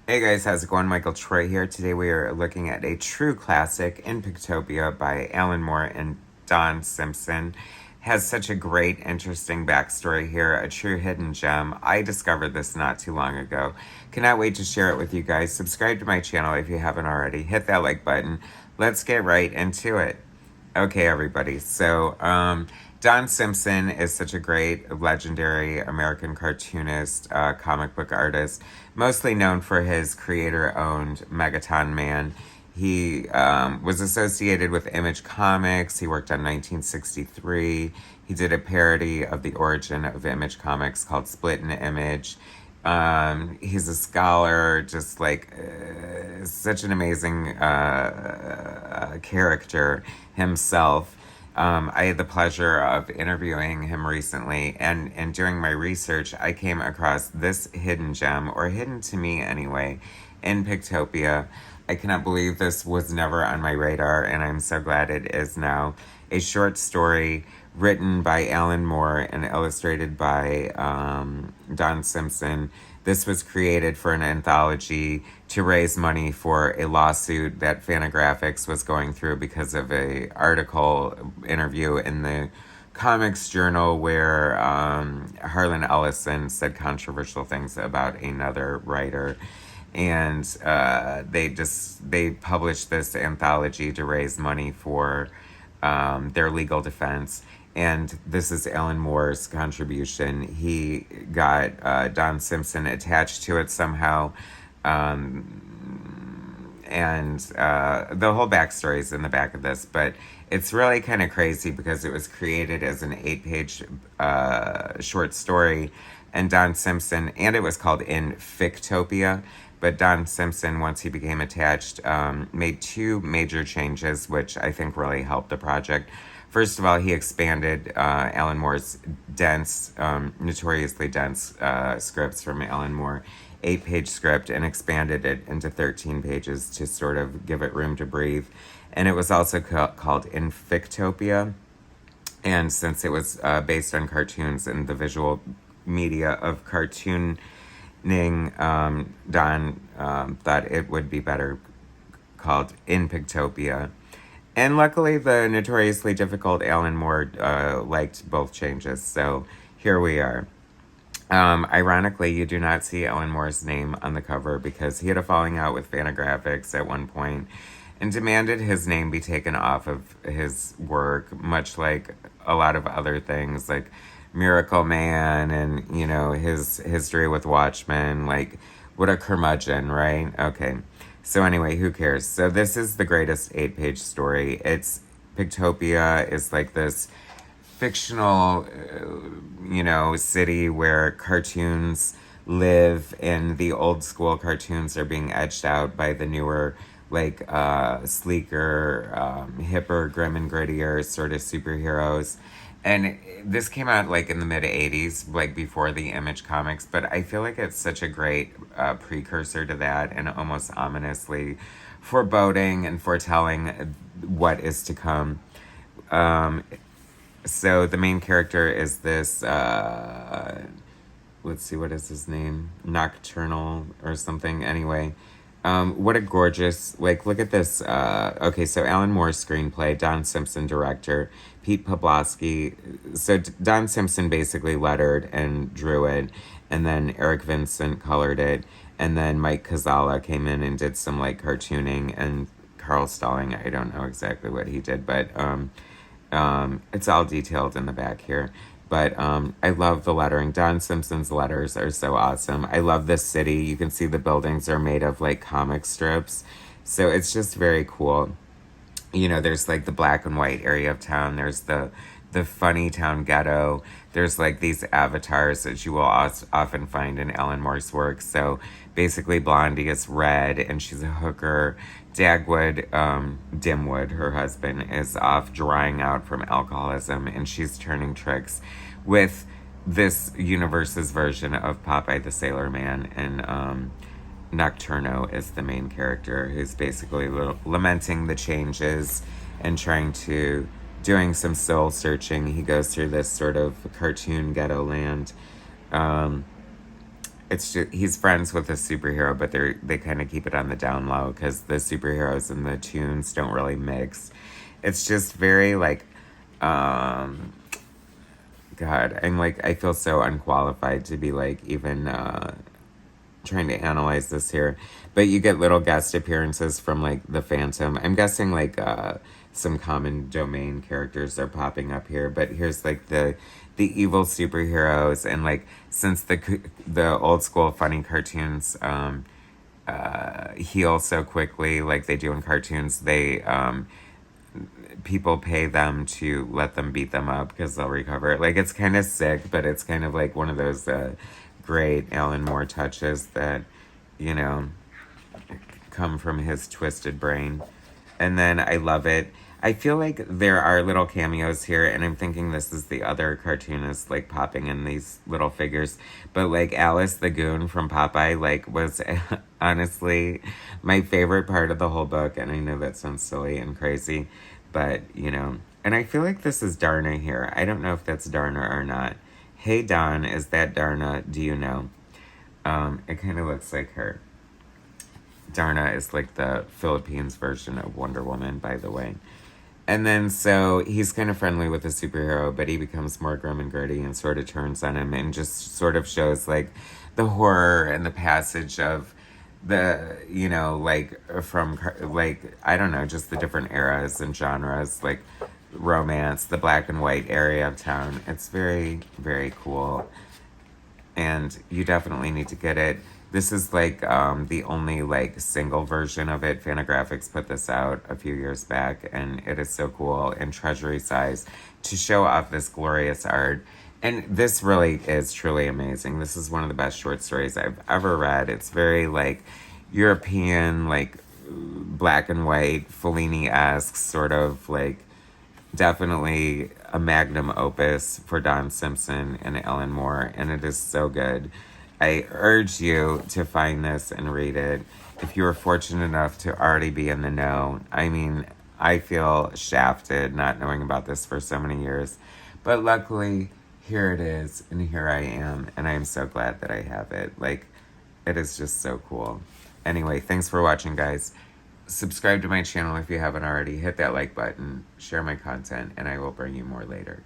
Hey guys, how's it going? Michael Troy here. Today we are looking at a true classic in Pictopia by Alan Moore and Don Simpson. Has such a great, interesting backstory here, a true hidden gem. I discovered this not too long ago. Cannot wait to share it with you guys. Subscribe to my channel if you haven't already. Hit that like button. Let's get right into it. Okay, everybody. Don Simpson is such a great, legendary American cartoonist, comic book artist, mostly known for his creator owned Megaton Man. He was associated with Image Comics. He worked on 1963. He did a parody of the origin of Image Comics called Split in Image. He's a scholar, just like such an amazing character himself. I had the pleasure of interviewing him recently, and during my research, I came across this hidden gem, or hidden to me anyway, in Pictopia. I cannot believe this was never on my radar, and I'm so glad it is now. A short story written by Alan Moore and illustrated by Don Simpson. This was created for an anthology to raise money for a lawsuit that Fantagraphics was going through because of a article interview in the Comics Journal where Harlan Ellison said controversial things about another writer, and they published this anthology to raise money for their legal defense. And this is Alan Moore's contribution. He got Don Simpson attached to it somehow. And the whole backstory is in the back of this, but it's really kind of crazy because it was created as an 8-page short story, and Don Simpson, and it was called In Fictopia, but Don Simpson, once he became attached, made two major changes, which I think really helped the project. First of all, he expanded Alan Moore's dense, notoriously dense scripts from Alan Moore, 8-page script, and expanded it into 13 pages to sort of give it room to breathe. And it was also called In Fictopia. And since it was based on cartoons and the visual media of cartooning, Don thought it would be better called In Pictopia. And luckily, the notoriously difficult Alan Moore liked both changes, so here we are. Ironically, you do not see Alan Moore's name on the cover because he had a falling out with Fantagraphics at one point and demanded his name be taken off of his work, much like a lot of other things like Miracle Man and, you know, his history with Watchmen. Like, what a curmudgeon, right? Okay. So anyway, who cares? So this is the greatest 8-page story. It's Pictopia is like this fictional, city where cartoons live, and the old school cartoons are being edged out by the newer, like sleeker, hipper, grim and grittier sort of superheroes. And this came out like in the mid 80s, like before the Image Comics, but I feel like it's such a great precursor to that, and almost ominously foreboding and foretelling what is to come. So the main character is this, let's see, what is his name? Nocturnal or something. Anyway, what a gorgeous, like, look at this. Okay, so Alan Moore screenplay, Don Simpson director, Pete Poblowski. So Don Simpson basically lettered and drew it, and then Eric Vincent colored it, and then Mike Cazala came in and did some, like, cartooning, and Carl Stalling, I don't know exactly what he did, but it's all detailed in the back here. But I love the lettering. Don Simpson's letters are so awesome. I love this city. You can see the buildings are made of like comic strips. So it's just very cool. You know, there's like the black and white area of town. There's the funny town ghetto. There's like these avatars that you will often find in Alan Moore's work. So basically Blondie is red and she's a hooker. Dagwood, Dimwood, her husband, is off drying out from alcoholism, and she's turning tricks with this universe's version of Popeye the Sailor Man, and Nocturno is the main character who's basically lamenting the changes and doing some soul searching. He goes through this sort of cartoon ghetto land. It's just, he's friends with a superhero, but they kind of keep it on the down low because the superheroes and the tunes don't really mix. It's just very like, um, God, I'm like, I feel so unqualified to be like even trying to analyze this here. But you get little guest appearances from like the Phantom. I'm guessing like some common domain characters are popping up here. But here's like the evil superheroes, and like since the old school funny cartoons heal so quickly, like they do in cartoons, they people pay them to let them beat them up because they'll recover. Like it's kind of sick, but it's kind of like one of those great Alan Moore touches that, you know, come from his twisted brain. And then I love it. I feel like there are little cameos here, and I'm thinking this is the other cartoonist like popping in these little figures. But like Alice the Goon from Popeye, like was honestly my favorite part of the whole book. And I know that sounds silly and crazy, but you know, and I feel like this is Darna here. I don't know if that's Darna or not. Hey Don, is that Darna? Do you know? It kind of looks like her. Darna is like the Philippines version of Wonder Woman, by the way. And then, so he's kind of friendly with the superhero, but he becomes more grim and gritty and sort of turns on him and just sort of shows like the horror and the passage of the, you know, like from like, I don't know, just the different eras and genres, like romance, the black and white area of town. It's very, very cool. And you definitely need to get it. This is like the only like single version of it. Fantagraphics put this out a few years back, and it is so cool in treasury size to show off this glorious art. And this really is truly amazing. This is one of the best short stories I've ever read. It's very like European, like black and white, Fellini-esque sort of like definitely a magnum opus for Don Simpson and Alan Moore, and it is so good. I urge you to find this and read it. If you are fortunate enough to already be in the know, I mean, I feel shafted not knowing about this for so many years. But luckily, here it is, and here I am, and I am so glad that I have it. Like, it is just so cool. Anyway, thanks for watching, guys. Subscribe to my channel if you haven't already. Hit that like button, share my content, and I will bring you more later.